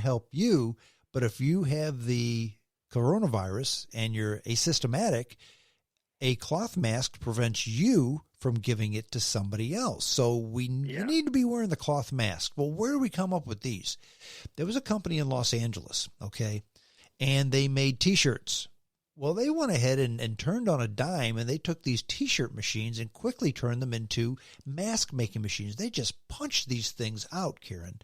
help you. But if you have the coronavirus and you're asymptomatic, a cloth mask prevents you from giving it to somebody else. So you need to be wearing the cloth mask. Well, where do we come up with these? There was a company in Los Angeles, okay, and they made T-shirts. Well, they went ahead and turned on a dime, and they took these T-shirt machines and quickly turned them into mask-making machines. They just punched these things out, Kieran.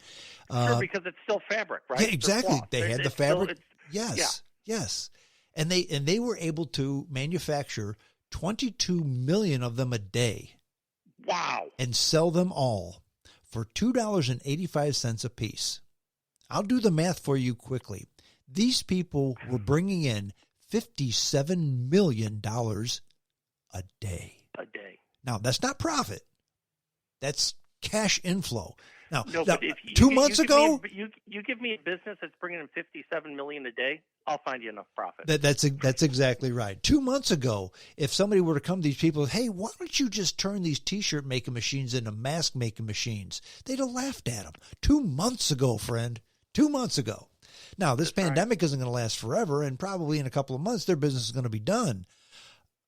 Sure, because it's still fabric, right? Yeah, exactly. They had the fabric. Yes. And they were able to manufacture 22 million of them a day. Wow. And sell them all for $2.85 a piece. I'll do the math for you quickly. These people were bringing in $57 million a day. Now, that's not profit. That's cash inflow. Now, but if 2 months ago, you give me a business that's bringing in $57 million a day, I'll find you enough profit. That's exactly right. 2 months ago, if somebody were to come to these people, hey, why don't you just turn these T-shirt making machines into mask making machines? They'd have laughed at them. 2 months ago, friend. 2 months ago. Now, this pandemic isn't going to last forever, and probably in a couple of months, their business is going to be done.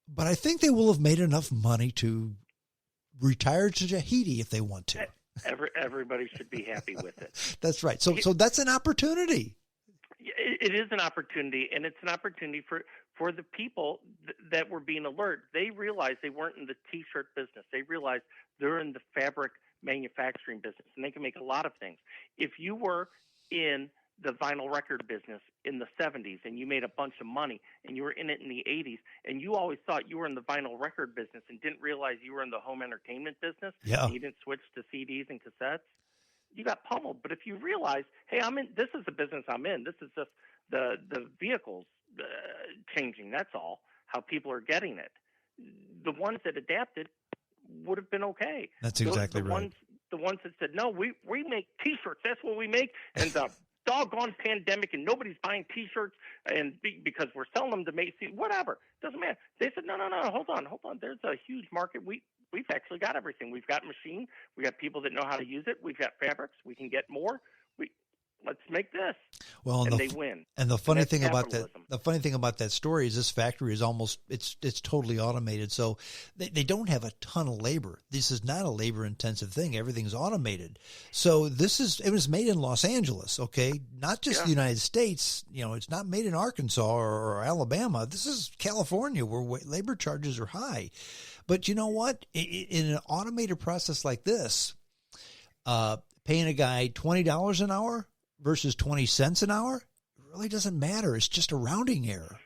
But I think they will have made enough money to retire to Tahiti if they want to. Everybody should be happy with it. That's right. So that's an opportunity. It is an opportunity, and it's an opportunity for the people that were being alert. They realized they weren't in the T-shirt business. They realized they're in the fabric manufacturing business, and they can make a lot of things. If you were in the vinyl record business in the 70s and you made a bunch of money and you were in it in the 80s and you always thought you were in the vinyl record business and didn't realize you were in the home entertainment business, and you didn't switch to CDs and cassettes, you got pummeled. But if you realize, hey, this is the business I'm in. This is just the vehicles changing. That's all. How people are getting it. The ones that adapted would have been okay. That's exactly right. The ones that said, no, we make T-shirts. That's what we make. And the doggone pandemic and nobody's buying T-shirts and because we're selling them to Macy's, whatever. Doesn't matter. They said, no, hold on. There's a huge market. We've actually got everything. We've got machine. We got people that know how to use it. We've got fabrics. We can get more. Let's make this. Well, and they win. And the funny thing about that story is this factory is it's totally automated. So they don't have a ton of labor. This is not a labor intensive thing. Everything's automated. So it was made in Los Angeles. Okay. Not just the United States. It's not made in Arkansas or Alabama. This is California where labor charges are high. But you know what? In an automated process like this, paying a guy $20 an hour versus 20 cents an hour really doesn't matter. It's just a rounding error.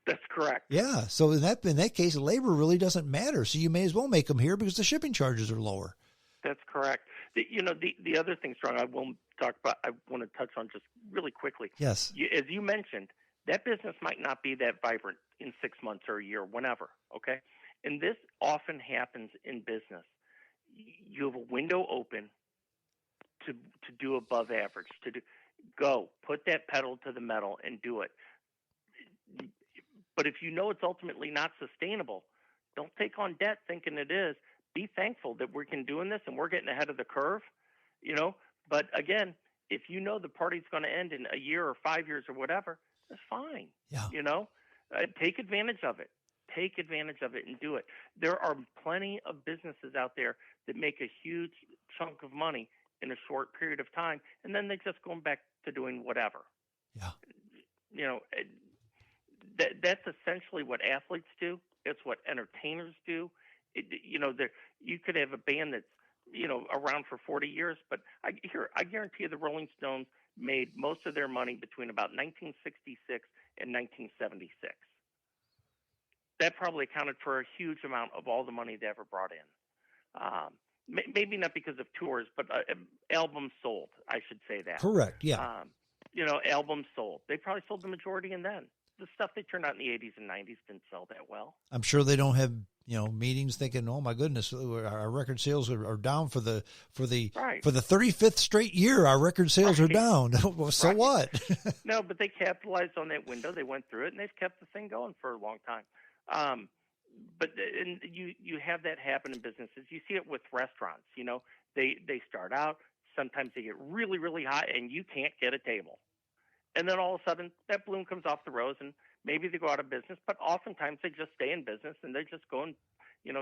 That's correct. Yeah. So in that case, labor really doesn't matter. So you may as well make them here because the shipping charges are lower. That's correct. The other thing, Strong, I want to touch on just really quickly. Yes. As you mentioned, that business might not be that vibrant in 6 months or a year, whenever. Okay. And this often happens in business. You have a window open to do above average, put that pedal to the metal and do it. But if you know it's ultimately not sustainable, don't take on debt thinking it is. Be thankful that we can doing this and we're getting ahead of the curve, But again, if you know the party's going to end in a year or 5 years or whatever, that's fine. Yeah. Take advantage of it. Take advantage of it and do it. There are plenty of businesses out there that make a huge chunk of money in a short period of time, and then they just go back to doing whatever. Yeah. That's essentially what athletes do. It's what entertainers do. You could have a band that's around for 40 years, but I guarantee you the Rolling Stones made most of their money between about 1966 and 1976. That probably accounted for a huge amount of all the money they ever brought in. Maybe not because of tours, but albums sold. I should say that. Correct. Yeah. Albums sold. They probably sold the majority, and then the stuff they turned out in the 80s and 90s didn't sell that well. I'm sure they don't have meetings thinking, oh my goodness, our record sales are down for the 35th straight year. Our record sales are down. So what? No, but they capitalized on that window. They went through it, and they've kept the thing going for a long time. But you have that happen in businesses. You see it with restaurants. They start out. Sometimes they get really, really high, and you can't get a table. And then all of a sudden that bloom comes off the rose, and maybe they go out of business, but oftentimes they just stay in business and they just go and,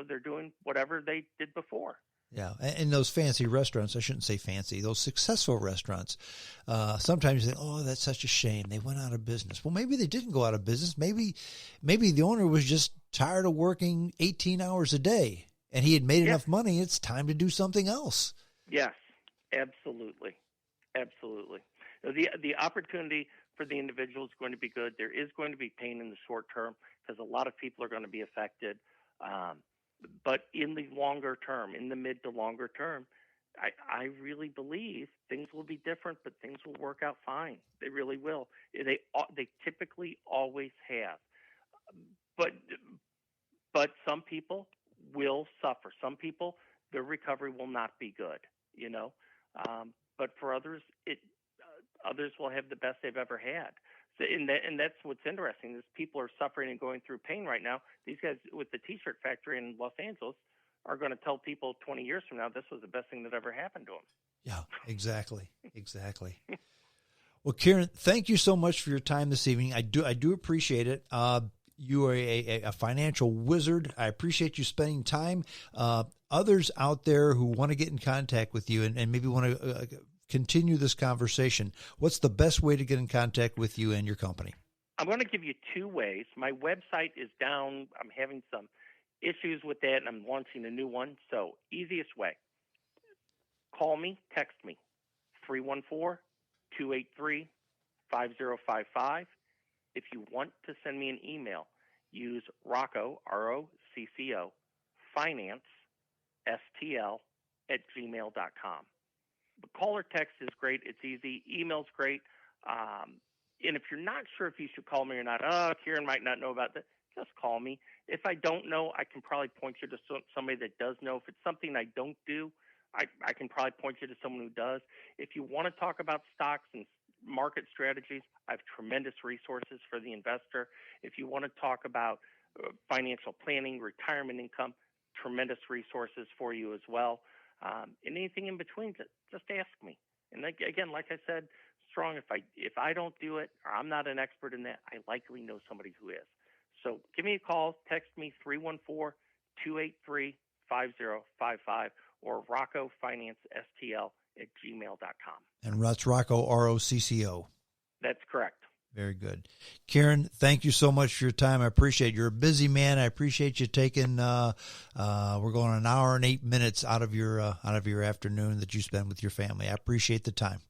they're doing whatever they did before. Yeah, and those fancy restaurants, I shouldn't say fancy, those successful restaurants, sometimes you think, oh, that's such a shame. They went out of business. Well, maybe they didn't go out of business. Maybe the owner was just tired of working 18 hours a day, and he had made enough money. It's time to do something else. Yes, absolutely. Absolutely. The opportunity for the individual is going to be good. There is going to be pain in the short term because a lot of people are going to be affected. But in the longer term, in the mid to longer term, I really believe things will be different, but things will work out fine. They really will. They typically always have. But some people will suffer. Some people, their recovery will not be good, But for others, others will have the best they've ever had. So, and that's what's interesting is people are suffering and going through pain right now. These guys with the T-shirt factory in Los Angeles are going to tell people 20 years from now this was the best thing that ever happened to them. Yeah, exactly. Well, Kieran, thank you so much for your time this evening. I do appreciate it. You are a financial wizard. I appreciate you spending time. Others out there who want to get in contact with you and maybe want to continue this conversation, what's the best way to get in contact with you and your company? I'm going to give you two ways. My website is down. I'm having some issues with that, and I'm launching a new one. So easiest way, call me, text me, 314-283-5055. If you want to send me an email, use Rocco, ROCCO, finance, STL, @gmail.com. But call or text is great. It's easy. Email's great. And if you're not sure if you should call me or not, Kieran might not know about that, just call me. If I don't know, I can probably point you to somebody that does know. If it's something I don't do, I can probably point you to someone who does. If you want to talk about stocks and market strategies, I have tremendous resources for the investor. If you want to talk about financial planning, retirement income, tremendous resources for you as well. And anything in between, just ask me. And again, like I said, strong, if I don't do it or I'm not an expert in that, I likely know somebody who is. So give me a call, text me 314-283-5055 or Rocco Finance STL @gmail.com. And that's Rocco, ROCCO. That's correct. Very good. Kieran, thank you so much for your time. I appreciate it. You're a busy man. I appreciate you taking, we're going an hour and 8 minutes out of your afternoon that you spend with your family. I appreciate the time.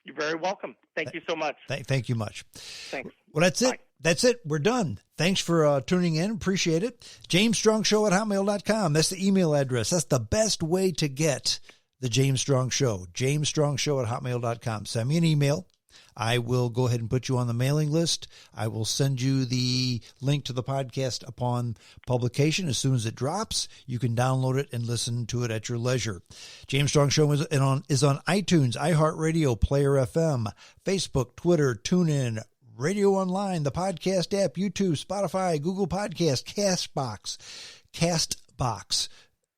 You're very welcome. Thank you so much. Thank you much. Thanks. Well, that's it. Bye. That's it. We're done. Thanks for tuning in. Appreciate it. JamesStrongShow@hotmail.com. That's the email address. That's the best way to get the James Strong Show. JamesStrongShow@hotmail.com. Send me an email. I will go ahead and put you on the mailing list. I will send you the link to the podcast upon publication. As soon as it drops, you can download it and listen to it at your leisure. James Strong Show is on iTunes, iHeartRadio, Player FM, Facebook, Twitter, TuneIn, Radio Online, the podcast app, YouTube, Spotify, Google Podcast, Castbox,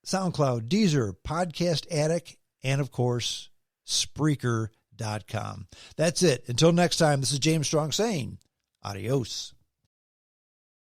SoundCloud, Deezer, Podcast Addict, and of course, Spreaker.com. That's it. Until next time, this is James Strong saying adios.